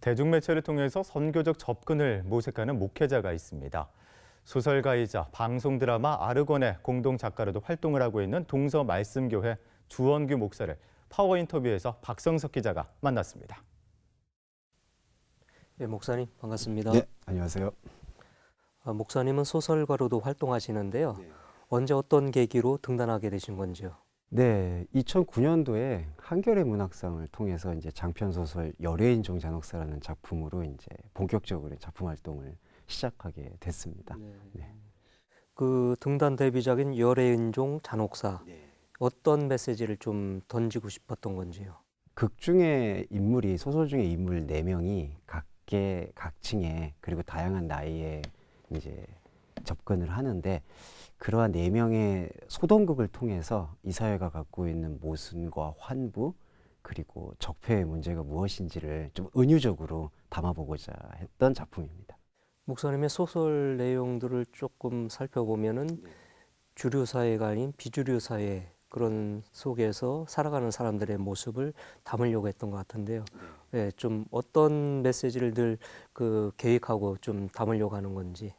대중매체를 통해서 선교적 접근을 모색하는 목회자가 있습니다. 소설가이자 방송 드라마 아르곤의 공동 작가로도 활동을 하고 있는 동서말씀교회 주원규 목사를 파워 인터뷰에서 박성석 기자가 만났습니다. 네, 목사님 반갑습니다. 네, 안녕하세요. 목사님은 소설가로도 활동하시는데요. 네. 언제 어떤 계기로 등단하게 되신 건지요? 네, 2009년도에 한겨레 문학상을 통해서 이제 장편 소설 열애인종 잔혹사라는 작품으로 이제 본격적으로 작품 활동을 시작하게 됐습니다. 네. 그 등단 데뷔작인 열애인종 잔혹사, 어떤 메시지를 좀 던지고 싶었던 건지요? 극 중에 인물이 소설 중에 인물 4명이 각층에 그리고 다양한 나이에 이제 접근을 하는데 그러한 4명의 소동극을 통해서 이 사회가 갖고 있는 모순과 환부 그리고 적폐의 문제가 무엇인지를 좀 은유적으로 담아보고자 했던 작품입니다. 목사님의 소설 내용들을 조금 살펴보면은 주류 사회가 아닌 비주류 사회 그런 속에서 살아가는 사람들의 모습을 담으려고 했던 것 같은데요. 네, 좀 어떤 메시지를 늘 계획하고 좀 담으려고 하는 건지.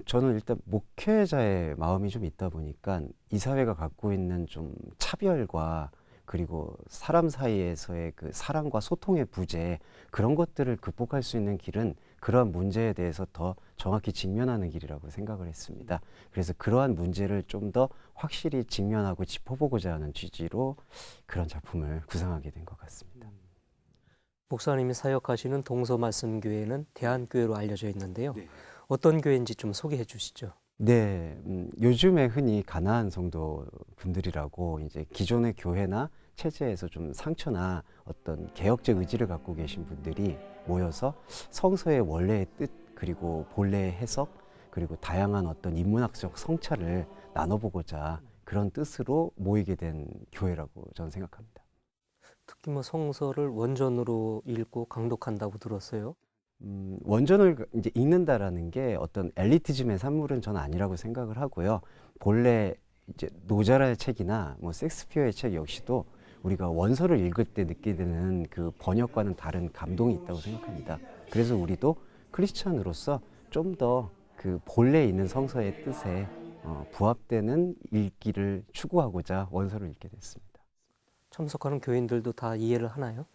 저는 일단 목회자의 마음이 좀 있다 보니까 이 사회가 갖고 있는 좀 차별과 그리고 사람 사이에서의 그 사랑과 소통의 부재 그런 것들을 극복할 수 있는 길은 그러한 문제에 대해서 더 정확히 직면하는 길이라고 생각을 했습니다. 그래서 그러한 문제를 좀 더 확실히 직면하고 짚어보고자 하는 취지로 그런 작품을 구상하게 된 것 같습니다. 목사님이 사역하시는 동서말씀교회는 대한교회로 알려져 있는데요. 어떤 교회인지 좀 소개해 주시죠. 네, 요즘에 흔히 가나안 성도 분들이라고 이제 기존의 교회나 체제에서 좀 상처나 어떤 개혁적 의지를 갖고 계신 분들이 모여서 성서의 원래의 뜻 그리고 본래의 해석 그리고 다양한 어떤 인문학적 성찰을 나눠보고자 그런 뜻으로 모이게 된 교회라고 저는 생각합니다. 특히 뭐 성서를 원전으로 읽고 강독한다고 들었어요. 원전을 이제 읽는다라는 게 어떤 엘리티즘의 산물은 저는 아니라고 생각을 하고요. 본래 이제 노자라의 책이나 뭐 섹스피어의 책 역시도 우리가 원서를 읽을 때 느끼게 되는 그 번역과는 다른 감동이 있다고 생각합니다. 그래서 우리도 크리스찬으로서 좀 더 그 본래 있는 성서의 뜻에 부합되는 읽기를 추구하고자 원서를 읽게 됐습니다. 참석하는 교인들도 다 이해를 하나요?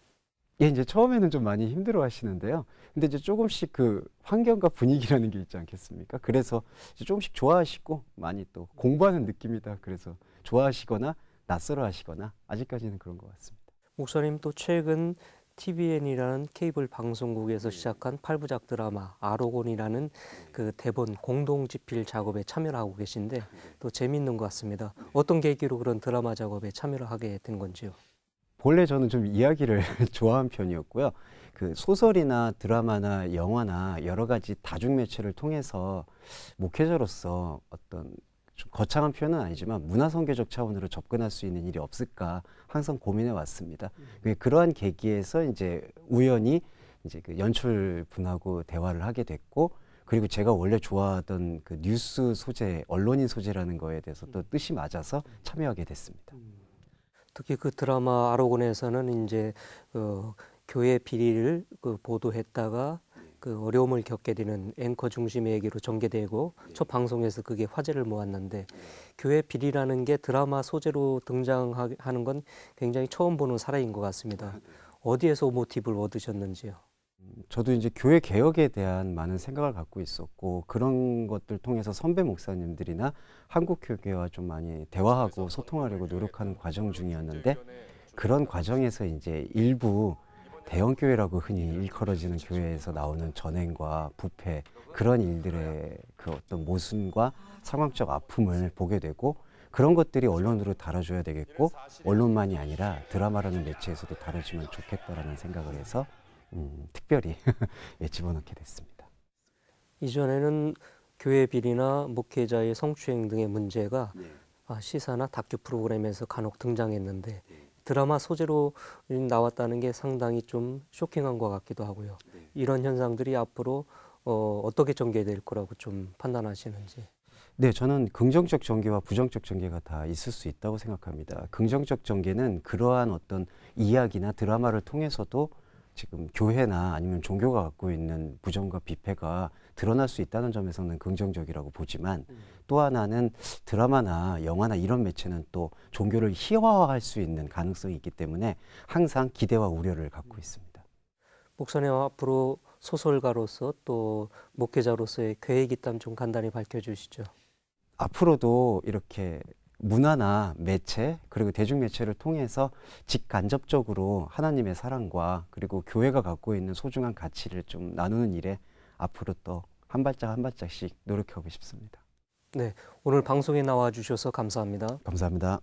예, 이제 처음에는 좀 많이 힘들어 하시는데요. 근데 이제 조금씩 그 환경과 분위기라는 게 있지 않겠습니까? 그래서 이제 조금씩 좋아하시고 많이 또 공부하는 느낌이다. 그래서 좋아하시거나 낯설어 하시거나 아직까지는 그런 것 같습니다. 목사님 또 최근 TVN이라는 케이블 방송국에서 시작한 8부작 드라마 아로곤이라는 그 대본 공동 집필 작업에 참여를 하고 계신데 또 재미있는 것 같습니다. 어떤 계기로 그런 드라마 작업에 참여를 하게 된 건지요? 본래 저는 좀 이야기를 좋아하는 편이었고요. 그 소설이나 드라마나 영화나 여러 가지 다중매체를 통해서 목회자로서 어떤 좀 거창한 표현은 아니지만 문화선교적 차원으로 접근할 수 있는 일이 없을까 항상 고민해 왔습니다. 그러한 계기에서 이제 우연히 이제 그 연출분하고 대화를 하게 됐고 그리고 제가 원래 좋아하던 그 뉴스 소재, 언론인 소재라는 거에 대해서 또 뜻이 맞아서 참여하게 됐습니다. 특히 그 드라마 아로곤에서는 이제 교회 비리를 보도했다가 그 어려움을 겪게 되는 앵커 중심의 얘기로 전개되고 첫 방송에서 그게 화제를 모았는데 교회 비리라는 게 드라마 소재로 등장하는 건 굉장히 처음 보는 사례인 것 같습니다. 어디에서 모티브를 얻으셨는지요? 저도 이제 교회 개혁에 대한 많은 생각을 갖고 있었고 그런 것들 통해서 선배 목사님들이나 한국 교회와 좀 많이 대화하고 소통하려고 노력하는 과정 중이었는데 그런 과정에서 이제 일부 대형 교회라고 흔히 일컬어지는 교회에서 나오는 전횡과 부패 그런 일들의 그 어떤 모순과 상황적 아픔을 보게 되고 그런 것들이 언론으로 다뤄줘야 되겠고 언론만이 아니라 드라마라는 매체에서도 다뤄지면 좋겠다라는 생각을 해서 특별히 집어넣게 됐습니다. 이전에는 교회 비리나 목회자의 성추행 등의 문제가 시사나 다큐 프로그램에서 간혹 등장했는데 드라마 소재로 나왔다는 게 상당히 좀 쇼킹한 것 같기도 하고요. 이런 현상들이 앞으로 어떻게 전개될 거라고 좀 판단하시는지. 네, 저는 긍정적 전개와 부정적 전개가 다 있을 수 있다고 생각합니다. 긍정적 전개는 그러한 어떤 이야기나 드라마를 통해서도 지금 교회나 아니면 종교가 갖고 있는 부정과 비패가 드러날 수 있다는 점에서는 긍정적이라고 보지만 또 하나는 드라마나 영화나 이런 매체는 또 종교를 희화화할 수 있는 가능성이 있기 때문에 항상 기대와 우려를 갖고 있습니다. 목사님 앞으로 소설가로서 또 목회자로서의 계획 있다면 좀 간단히 밝혀주시죠. 앞으로도 이렇게 문화나 매체 그리고 대중매체를 통해서 직간접적으로 하나님의 사랑과 그리고 교회가 갖고 있는 소중한 가치를 좀 나누는 일에 앞으로 또 한 발짝 한 발짝씩 노력하고 싶습니다. 네, 오늘 방송에 나와 주셔서 감사합니다. 감사합니다.